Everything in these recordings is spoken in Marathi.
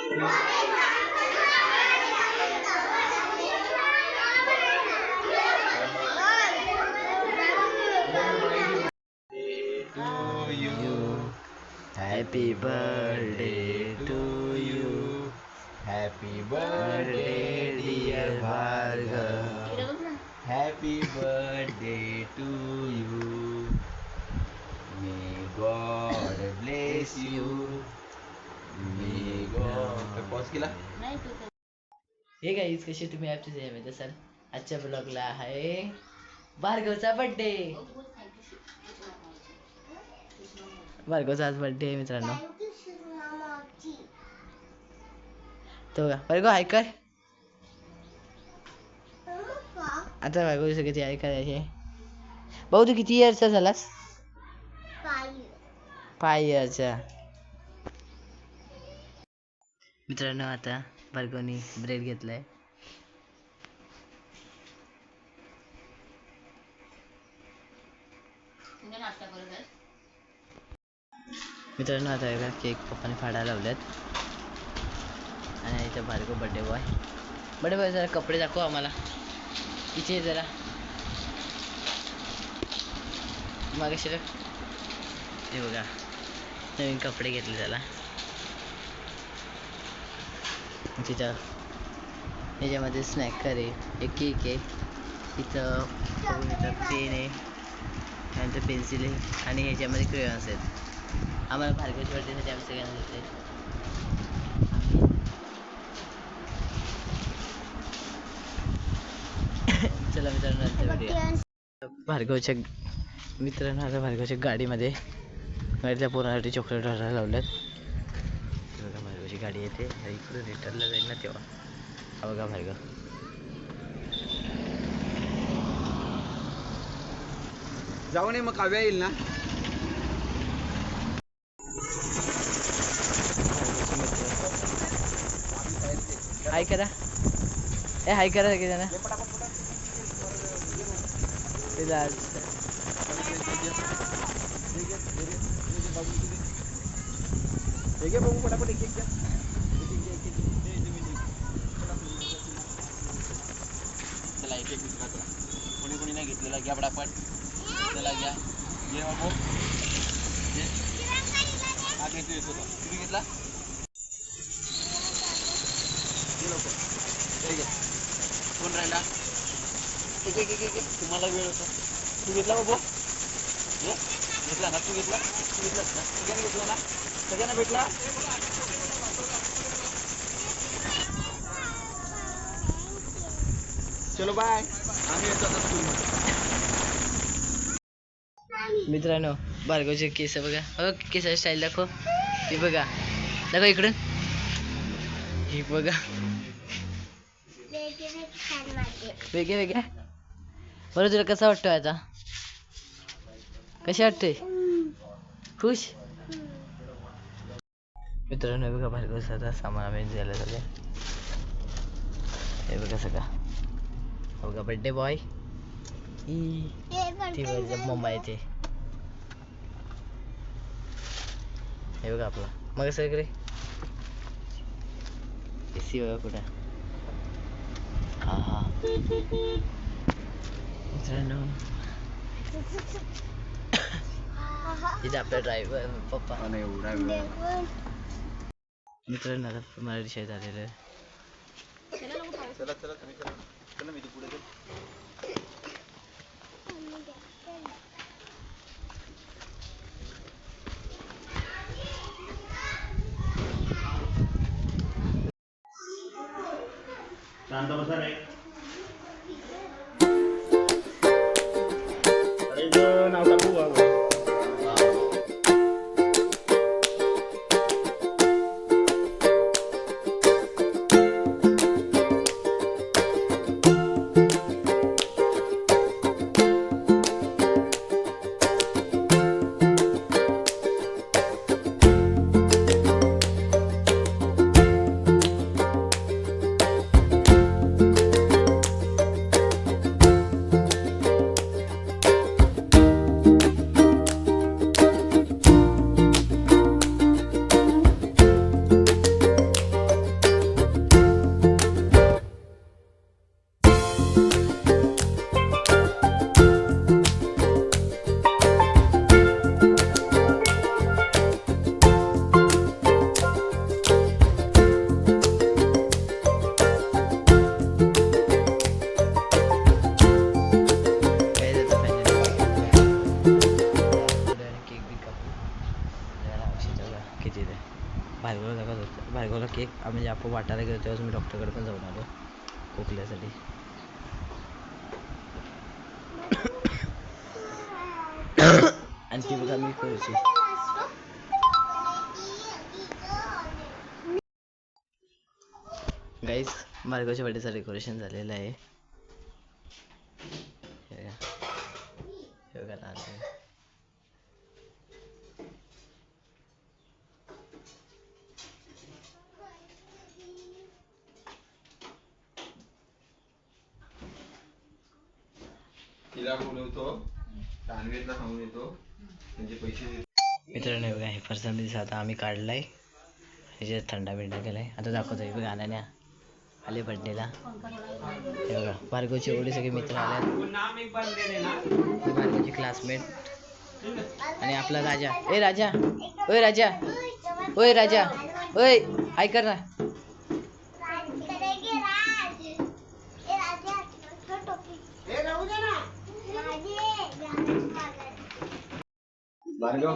Happy birthday to you. Happy birthday dear Bhargav. Happy birthday to you. May God bless you. May God. Pause केला. हे गाईज कशी तुम्ही आजच्या जेवत असाल. आजच्या ब्लॉगला आहे भार्गवचा बर्थडे. भार्गवचा आज बर्थडे आहे मित्रांनो. तो का भार्गव हाय कर. आता भार्गव किती हाय करायचे. भाऊ तू किती इयरचा झालास. 5 इयरचा. मित्रांनो आता भार्गवनी ब्रेड घेतलाय. मित्रांनो आता एका केक पप्पाने फाडायला लावल्यात. आणि इथं भार्गव बर्थडे बॉय जरा कपडे दाखव आम्हाला. इथे जरा मागे शिरक. हे बघा नवीन कपडे घेतले त्याला. तिथं ह्याच्यामध्ये स्नॅकर आहे, एक केक आहे, इथं पेन आहे, त्यानंतर पेन्सिल आहे आणि ह्याच्यामध्ये क्रेयॉन्स आहेत. आम्हाला भार्गवच्या बर्थडेसाठी आम्ही सगळ्यांना घेतले. चला मित्रांनो भार्गवच्या आता भार्गवच्या गाडीमध्ये गाडीच्या पोरासाठी चॉकलेट ऑर्डर लावल्यात. बघा भार्गवची गाडी येते. इकडे रिटर्नला जाईल ना तेव्हा. हा बघा भार्गव. जाऊ नये मग काव्या येईल ना. हाय करा. हाय करा की जरा. बघू पटापट एक घ्या. चला एक मित्र करा. कोणी नाही घेतलेला घ्या पटापट. चला घ्या. घे बाबू. हा घेतो तुम्ही घेतला. कोण राहिला. एक तुम्हाला वेळ होता. तू घेतला बाबू. घेतला ना. तू घेतलास ना. सगळ्यांना घेतला ना. सगळ्यांना भेटला. चलो बाय. आम्ही येतो आता स्कूलमध्ये. मित्रांनो भार्गवचे केस बघा. केसाची स्टाईल दाखव. हे बघा दाखव इकडून. हे बघा वेगळे. बरं तुला कसा वाटतोय आता. कशा वाटतोय. खुश. मित्रांनो बघा भार्गवचा आता सामान आम्ही द्यायला झाले. हे बघा सगळं. बघा बर्थडे बॉय. मम्मा येते. हे बघा आपला मग सगळे एसी बघा कुठं. हा मित्रांनो इथे आपला ड्रायव्हर पप्पा. मित्रांनो आता मला डिसाईड झालेलं आहे. चला तुम्ही चला मी पुढे शांत बसा रे. अरे नाव टाकू बाबा. तापत होतं. भार्गवला केक म्हणजे आपण वाटायला गेलो तेव्हाच मी डॉक्टरकडे पण जाऊन आलो खोकल्यासाठी. आणि ती बघा मी करूची. गाईज भार्गवच्या बर्थडेचं डेकोरेशन झालेलं आहे. हे बघा लहान आहे. तिला बोलवतो, तानवीरला सांगून येतो, म्हणजे पैसे देतो. मित्रांनो बघा हे फरसाण आता आम्ही काढलाय, ह्याच्यात थंडा बिंडा केलाय. आता दाखवतोय बघा अनन्या आले बर्थडेला. हे बघा भार्गवचे एवढे सगळे मित्र आले, भार्गवचे क्लासमेट आणि आपला राजा. ए राजा, ओय राजा, ओय राजा, ओय हाय कर ना. भार्गव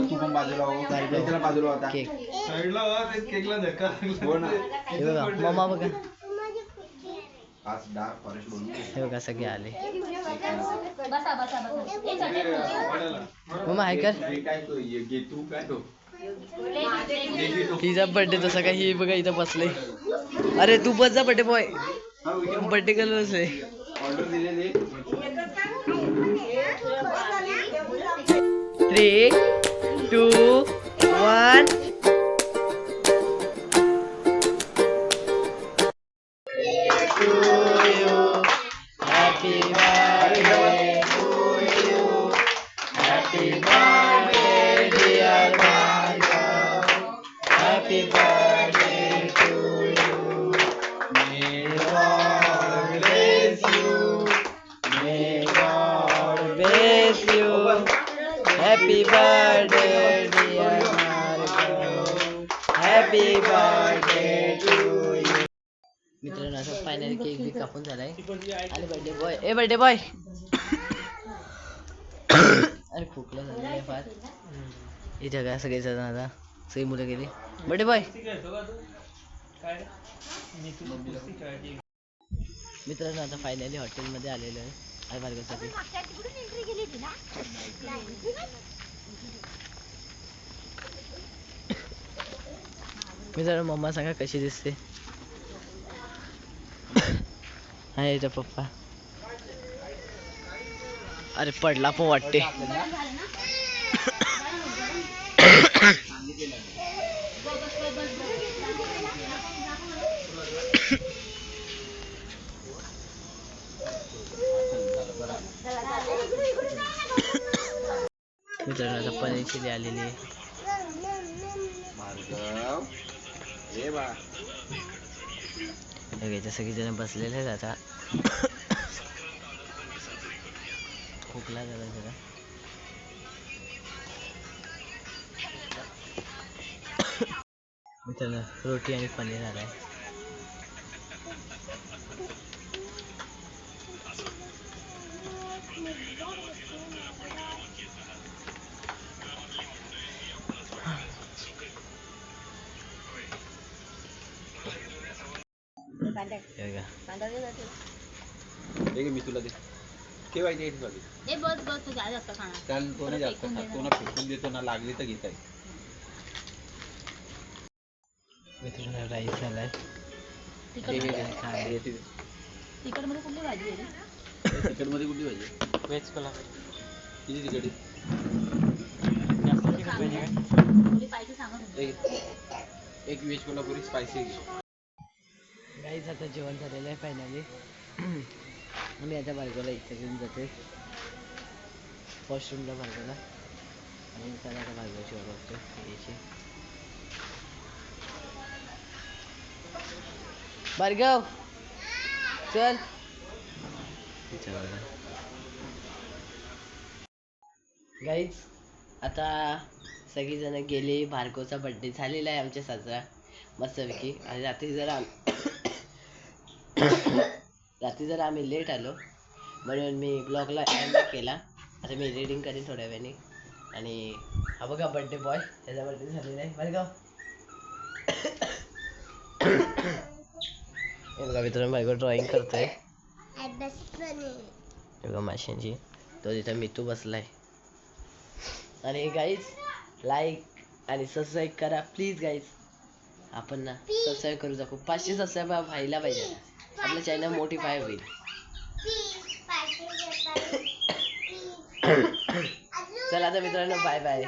तू पण बाजूला हो. त्याला बाजूला होता. केक साईडला हो, ते केकला धक्का लागला. हो ना. हे बघा मम्मा बघा. आज डार्क फॉरेस्ट बोलू. हे बघा सगळे आले. मम्मा हाय कर. काय तो ये तू काय तो हिचा बर्थडे तसा काय ही बघा इथं बसले. अरे तू बस जा बर्थडे बॉय. बर्थडे कलर बसले. ऑर्डर दिलेले 3, 2, 1. Happy birthday to you. Happy birthday dear Bhargav. Happy birthday to you. May God bless you. May God bless you. Happy birthday dear Bhargav. Happy birthday to you. मित्रांनो आता फायनली केक बी कापून झालाय आणि बर्थडे बॉय ए बर्थडे बॉय अरे खोकला झालेला आहे फार. इथे काय सगळे जण आता सगळी मुलं गेली. बर्थडे बॉय मित्रांनो आता फायनली हॉटेलमध्ये आलेलो आहे आणि भार्गवसाठी. मित्रांनो मम्मा सांगा कशी दिसते. हा याचा पप्पा. अरे पडला पण वाटते. मित्रांनो आता पनीर चिली आलेली आहे. इथे सगळी जण बसलेले आहेत. आता खोकला झाला जरा. मित्रांनो रोटी आणि पनीर आलाय. मी तुला दे ठेवायचे बस तू जास्त खाणार. त्याला तो नाही जास्त खात, तो ना फेकून देतो ना, लागली तर घेत आहे. मित्रांनो राईस आलाय. तिखट मध्ये कुठली भाजी आहे? तिखट मध्ये कुठली भाजी? व्हेज कोल्हापुरी. किती तिखट आहे? एक व्हेज कोल्हापुरी स्पायसी. गाईज आता जेवण झालेलं आहे फायनली. मी आता भार्गवला इथे घेऊन जाते वॉशरूमला भार्गवला आणि त्याला आता भार्गवची ओळखतो यायची. भार्गव चल. गाईज आता सगळीजण गेली. भार्गवचा बर्थडे झालेला आहे आमच्या साजरा मस्तपैकी. आणि रात्री जरा आम्ही लेट आलो म्हणून मी ब्लॉगला एंड केला. आता मी रीडिंग करेन थोड्या वेळाने. आणि हा बघा बर्थडे बॉय, त्याचा बर्थडे झालेला आहे. भार्गव हे बघा मित्रांनो बायको ड्रॉइंग करतोय बघा माशांची. तो तिथे मितू बसलाय. आणि गाईज लाईक आणि सबस्क्राईब करा प्लीज गाईज. आपण ना सबस्क्राईब करू शकू. 500 सबस्क्राईब व्हायला पाहिजे. आपलं चॅनल मोटिफाय होईल. चला आता मित्रांनो बाय बाय.